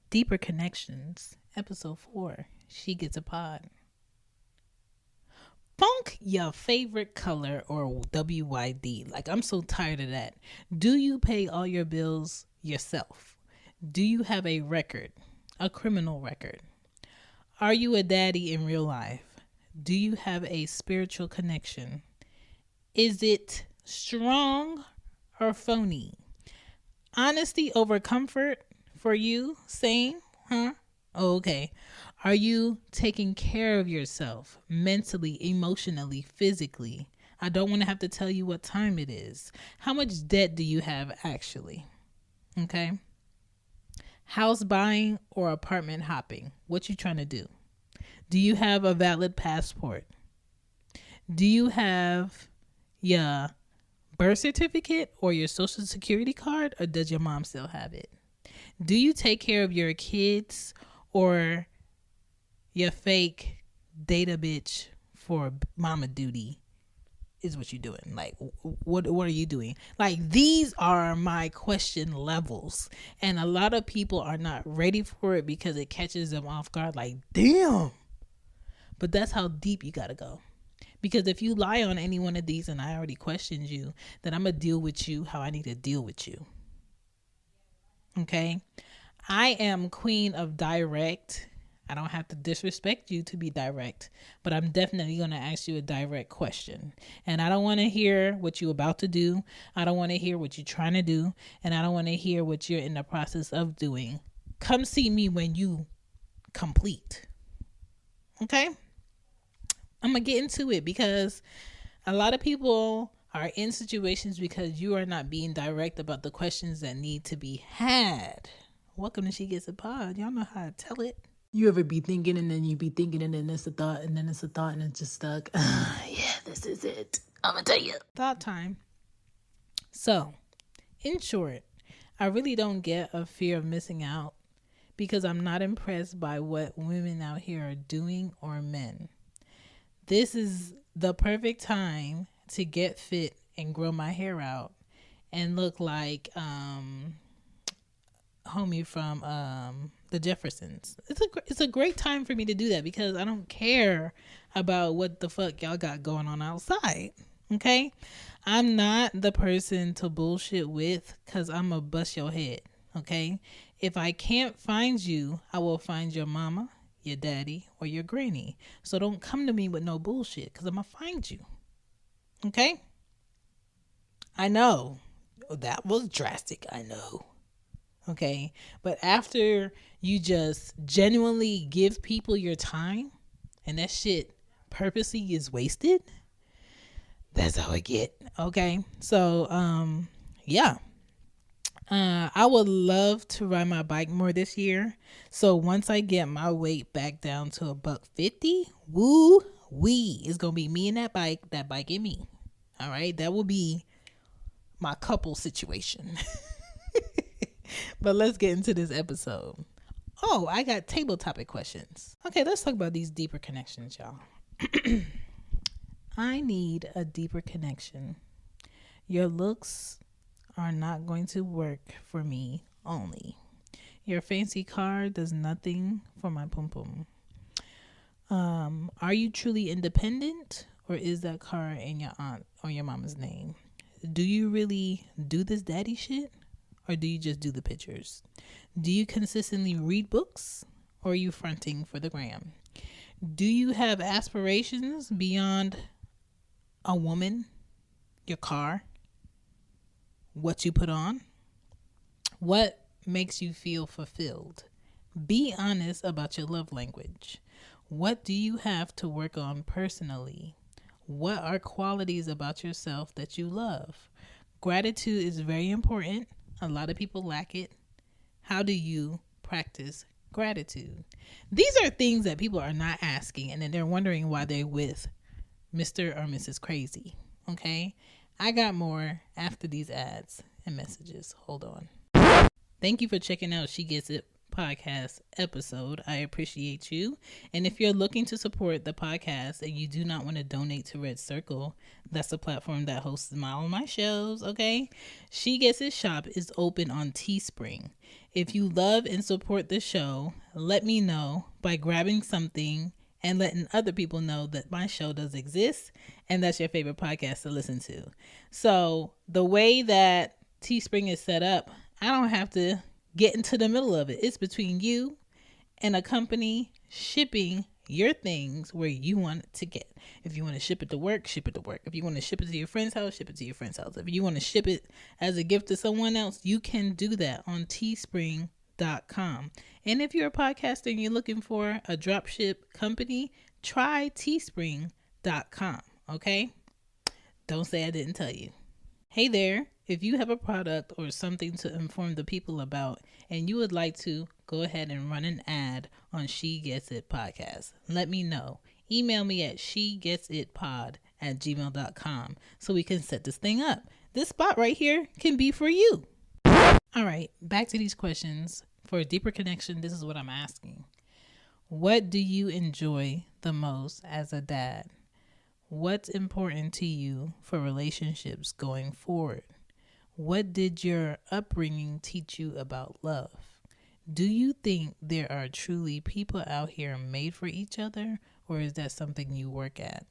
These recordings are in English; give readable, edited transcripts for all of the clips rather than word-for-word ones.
Deeper Connections, Episode 4, She Gets a Pod. Funk your favorite color or WYD. Like, I'm so tired of that. Do you pay all your bills yourself? Do you have a record, a criminal record? Are you a daddy in real life? Do you have a spiritual connection? Is it strong or phony? Honesty over comfort for you? Same? Huh? Oh, okay. Are you taking care of yourself mentally, emotionally, physically? I don't want to have to tell you what time it is. How much debt do you have actually? Okay. House buying or apartment hopping? What you trying to do? Do you have a valid passport? Do you have your birth certificate or your social security card, or does your mom still have it? Do you take care of your kids or your fake data bitch for mama duty is what you're doing? Like, what are you doing? Like, these are my question levels, and a lot of people are not ready for it because it catches them off guard. Like, damn. But that's how deep you gotta go. Because if you lie on any one of these and I already questioned you, then I'm gonna deal with you how I need to deal with you. Okay? I am queen of direct. I don't have to disrespect you to be direct, but I'm definitely going to ask you a direct question. And I don't want to hear what you're about to do. I don't want to hear what you're trying to do. And I don't want to hear what you're in the process of doing. Come see me when you complete. Okay? I'm going to get into it because a lot of people are in situations because you are not being direct about the questions that need to be had. Welcome to She Gets a Pod. Y'all know how to tell it. You ever be thinking and then you be thinking and then it's a thought and then it's a thought and it's just stuck. Yeah, this is it. I'm going to tell you. Thought time. So, in short, I really don't get a fear of missing out because I'm not impressed by what women out here are doing or men. This is the perfect time to get fit and grow my hair out and look like homie from the Jeffersons. It's a great time for me to do that because I don't care about what the fuck y'all got going on outside. Okay? I'm not the person to bullshit with because I'm gonna bust your head. Okay? If I can't find you, I will find your mama, your daddy, or your granny. So don't come to me with no bullshit because I'm gonna find you. Okay? I know. That was drastic. I know. Okay? But after you just genuinely give people your time and that shit purposely is wasted, that's how I get. Okay? So, yeah. I would love to ride my bike more this year. So once I get my weight back down to $150, woo wee, it's gonna be me and that bike and me. All right, that will be my couple situation. But let's get into this episode. Oh, I got table topic questions. Okay, let's talk about these deeper connections, y'all. I need a deeper connection. Your looks are not going to work for me only. Your fancy car does nothing for my pum pum. Are you truly independent, or is that car in your aunt or your mama's name? Do you really do this daddy shit, or do you just do the pictures? Do you consistently read books, or are you fronting for the gram? Do you have aspirations beyond a woman, your car, what you put on? What makes you feel fulfilled? Be honest about your love language. What do you have to work on personally? What are qualities about yourself that you love? Gratitude is very important. A lot of people lack it. How do you practice gratitude? These are things that people are not asking, and then they're wondering why they're with Mr. or Mrs. Crazy. Okay? I got more after these ads and messages. Hold on. Thank you for checking out She Gets It podcast episode. I appreciate you. And if you're looking to support the podcast and you do not want to donate to Red Circle, that's the platform that hosts all of my shows, okay? She Gets It shop is open on Teespring. If you love and support the show, let me know by grabbing something and letting other people know that my show does exist and that's your favorite podcast to listen to. So the way that Teespring is set up, I don't have to get into the middle of it. It's between you and a company shipping your things where you want it to get. If you want to ship it to work, ship it to work. If you want to ship it to your friend's house, ship it to your friend's house. If you want to ship it as a gift to someone else, you can do that on teespring.com. And if you're a podcaster and you're looking for a dropship company, try teespring.com, okay? Don't say I didn't tell you. Hey there, if you have a product or something to inform the people about and you would like to go ahead and run an ad on She Gets It podcast, let me know. Email me at shegetsitpod@gmail.com so we can set this thing up. This spot right here can be for you. All right, back to these questions. For a deeper connection, this is what I'm asking. What do you enjoy the most as a dad? What's important to you for relationships going forward? What did your upbringing teach you about love? Do you think there are truly people out here made for each other, or is that something you work at?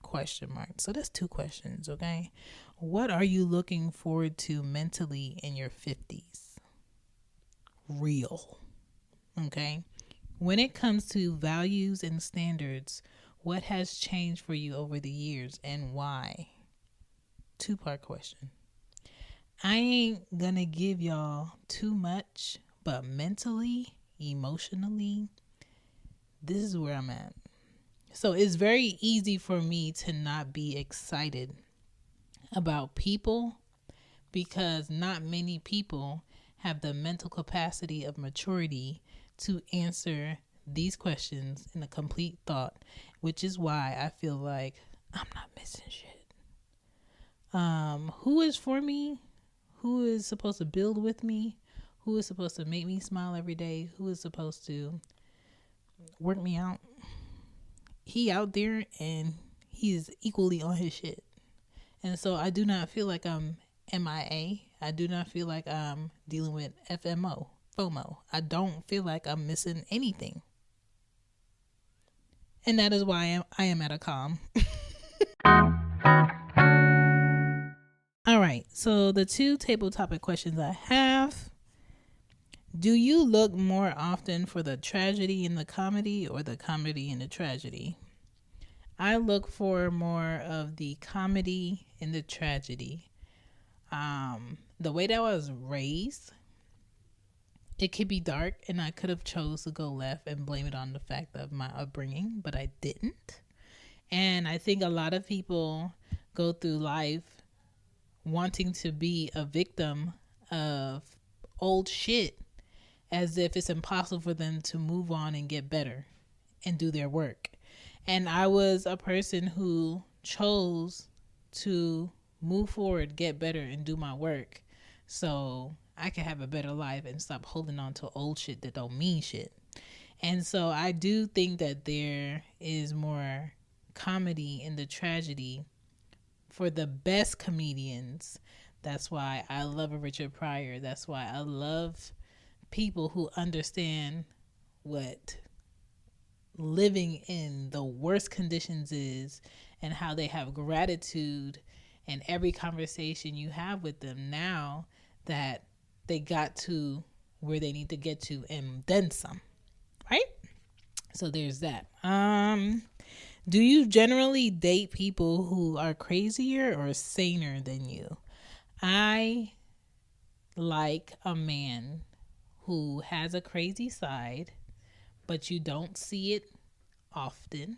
Question mark. So that's 2 questions, okay? What are you looking forward to mentally in your 50s? Real, okay? When it comes to values and standards, what has changed for you over the years and why? 2-part question. I ain't gonna give y'all too much, but mentally, emotionally, this is where I'm at. So it's very easy for me to not be excited about people because not many people have the mental capacity of maturity to answer these questions in a complete thought, which is why I feel like I'm not missing shit. Who is for me? Who is supposed to build with me? Who is supposed to make me smile every day? Who is supposed to work me out? He out there and he is equally on his shit. And so I do not feel like I'm MIA. I do not feel like I'm dealing with FOMO. I don't feel like I'm missing anything. And that is why I am at a calm. All right. So the 2 table topic questions I have. Do you look more often for the tragedy in the comedy or the comedy in the tragedy? I look for more of the comedy in the tragedy. The way that I was raised, it could be dark and I could have chose to go left and blame it on the fact of my upbringing, but I didn't. And I think a lot of people go through life wanting to be a victim of old shit as if it's impossible for them to move on and get better and do their work. And I was a person who chose to move forward, get better, and do my work so I can have a better life and stop holding on to old shit that don't mean shit. And so I do think that there is more comedy in the tragedy for the best comedians. That's why I love a Richard Pryor. That's why I love people who understand what living in the worst conditions is and how they have gratitude in every conversation you have with them now that they got to where they need to get to and then some, right? So there's that. Do you generally date people who are crazier or saner than you? I like a man who has a crazy side, but you don't see it often,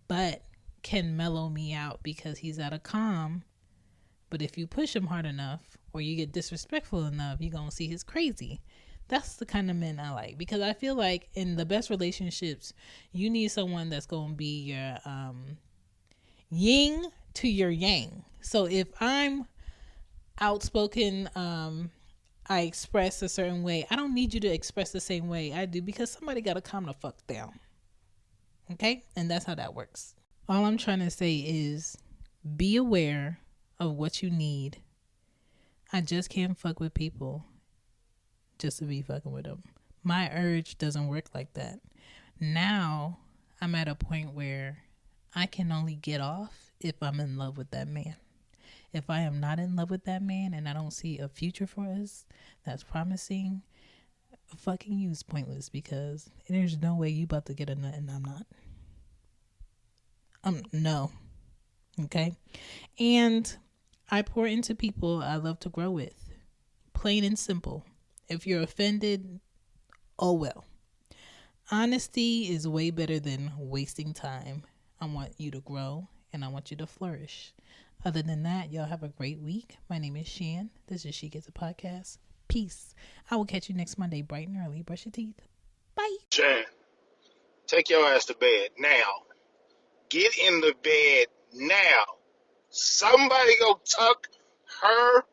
but can mellow me out because he's at a calm. But if you push him hard enough or you get disrespectful enough, you're going to see his crazy. That's the kind of men I like, because I feel like in the best relationships, you need someone that's going to be your yin to your yang. So if I'm outspoken, I express a certain way. I don't need you to express the same way I do because somebody got to calm the fuck down. Okay? And that's how that works. All I'm trying to say is be aware of what you need. I just can't fuck with people just to be fucking with them. My urge doesn't work like that. Now I'm at a point where I can only get off if I'm in love with that man. If I am not in love with that man and I don't see a future for us that's promising, fucking you is pointless because there's no way you about to get a nut and I'm not. No. Okay? And I pour into people I love to grow with. Plain and simple. If you're offended, oh well. Honesty is way better than wasting time. I want you to grow and I want you to flourish. Other than that, y'all have a great week. My name is Shan. This is She Gets a Podcast. Peace. I will catch you next Monday bright and early. Brush your teeth. Bye. Shan, take your ass to bed now. Get in the bed now. Somebody go tuck her